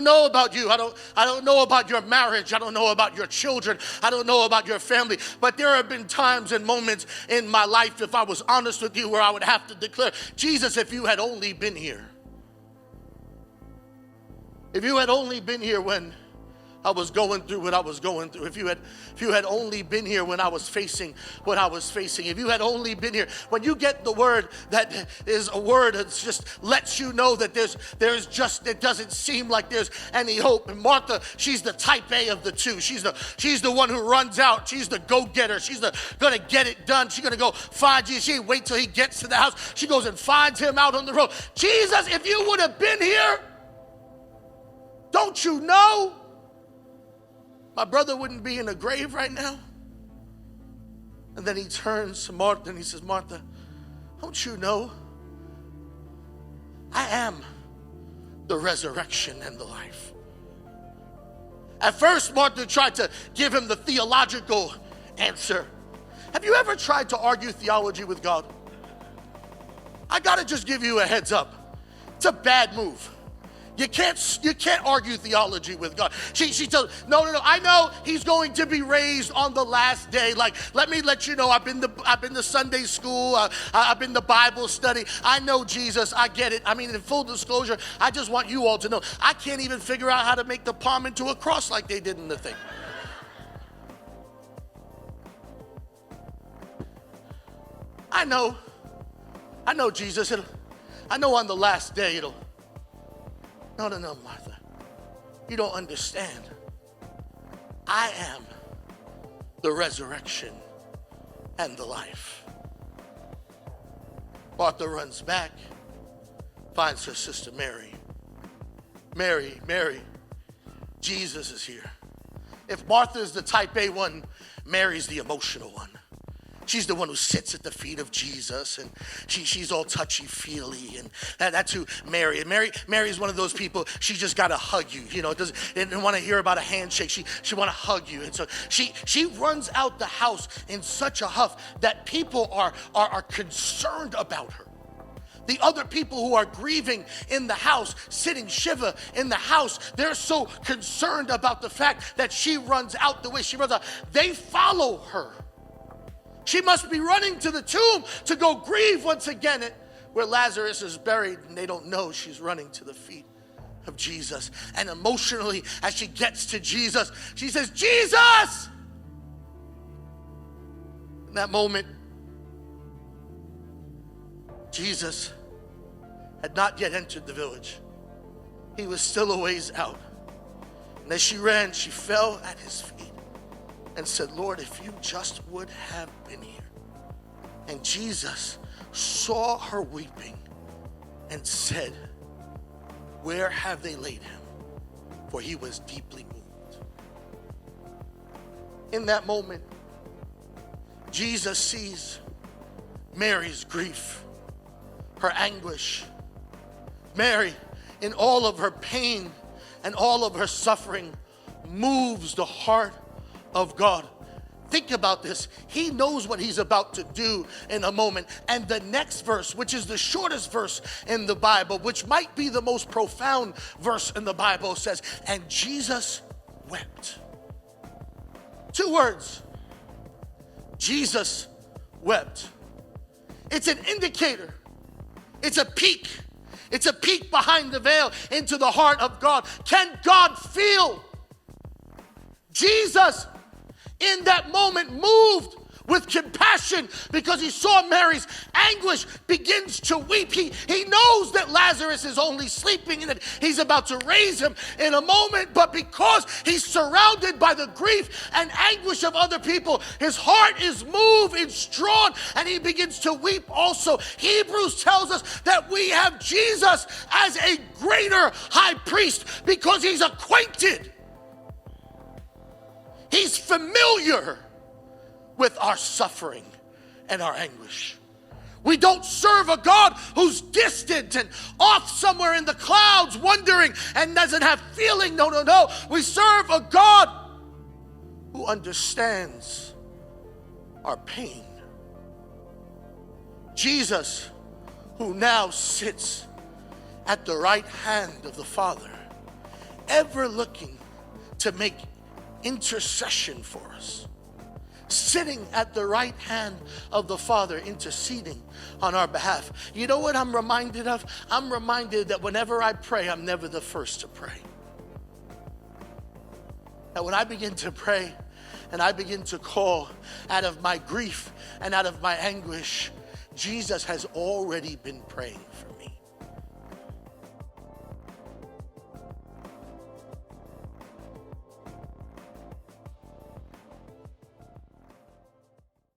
don't know about you. I don't know about your marriage. I don't know about your children. I don't know about your family. But there have been times and moments in my life, if I was honest with you, where I would have to declare, Jesus, if you had only been here. If you had only been here when I was going through what I was going through. If you had only been here when I was facing what I was facing. If you had only been here. When you get the word that is a word that just lets you know that it doesn't seem like there's any hope. And Martha, she's the type A of the two. She's the one who runs out. She's the go-getter. She's gonna get it done. She's gonna go find Jesus. She ain't wait till he gets to the house. She goes and finds him out on the road. Jesus, if you would have been here, don't you know? My brother wouldn't be in the grave right now. And then he turns to Martha and he says, Martha, don't you know I am the resurrection and the life? At first, Martha tried to give him the theological answer. Have you ever tried to argue theology with God? I gotta just give you a heads up. It's a bad move. You can't argue theology with God. She tells, no, I know he's going to be raised on the last day. Like, let me let you know, I've been to Sunday school, I've been to Bible study. I know Jesus, I get it. I mean, in full disclosure, I just want you all to know, I can't even figure out how to make the palm into a cross like they did in the thing. I know Jesus, I know on the last day it'll. No, Martha. You don't understand. I am the resurrection and the life. Martha runs back, finds her sister Mary. Mary, Jesus is here. If Martha is the type A one, Mary's the emotional one. She's the one who sits at the feet of Jesus, and she's all touchy-feely, and that's who Mary. And Mary's one of those people, she just got to hug you. You know, didn't want to hear about a handshake. She want to hug you. And so she runs out the house in such a huff that people are concerned about her. The other people who are grieving in the house, sitting shiva in the house, they're so concerned about the fact that she runs out the way she runs out. They follow her. She must be running to the tomb to go grieve once again where Lazarus is buried, and they don't know she's running to the feet of Jesus. And emotionally, as she gets to Jesus, she says, Jesus! In that moment, Jesus had not yet entered the village. He was still a ways out. And as she ran, she fell at his feet and said, Lord, if you just would have been here. And Jesus saw her weeping and said, where have they laid him? For he was deeply moved. In that moment, Jesus sees Mary's grief, her anguish. Mary, in all of her pain and all of her suffering, moves the heart of God. Think about this. He knows what he's about to do in a moment. And the next verse, which is the shortest verse in the Bible, which might be the most profound verse in the Bible, says, and Jesus wept. 2 words. Jesus wept. It's an indicator. It's a peek. It's a peek behind the veil into the heart of God. Can God feel? Jesus in that moment moved with compassion because he saw Mary's anguish, begins to weep. He knows that Lazarus is only sleeping and that he's about to raise him in a moment, but because he's surrounded by the grief and anguish of other people, his heart is moved, it's drawn, and he begins to weep also. Hebrews tells us that we have Jesus as a greater high priest because he's acquainted. He's familiar with our suffering and our anguish. We don't serve a God who's distant and off somewhere in the clouds wondering and doesn't have feeling. No. We serve a God who understands our pain. Jesus, who now sits at the right hand of the Father ever looking to make intercession for us, sitting at the right hand of the Father, interceding on our behalf. You know what I'm reminded of? I'm reminded that whenever I pray, I'm never the first to pray. That when I begin to pray and I begin to call out of my grief and out of my anguish, Jesus has already been praying for me.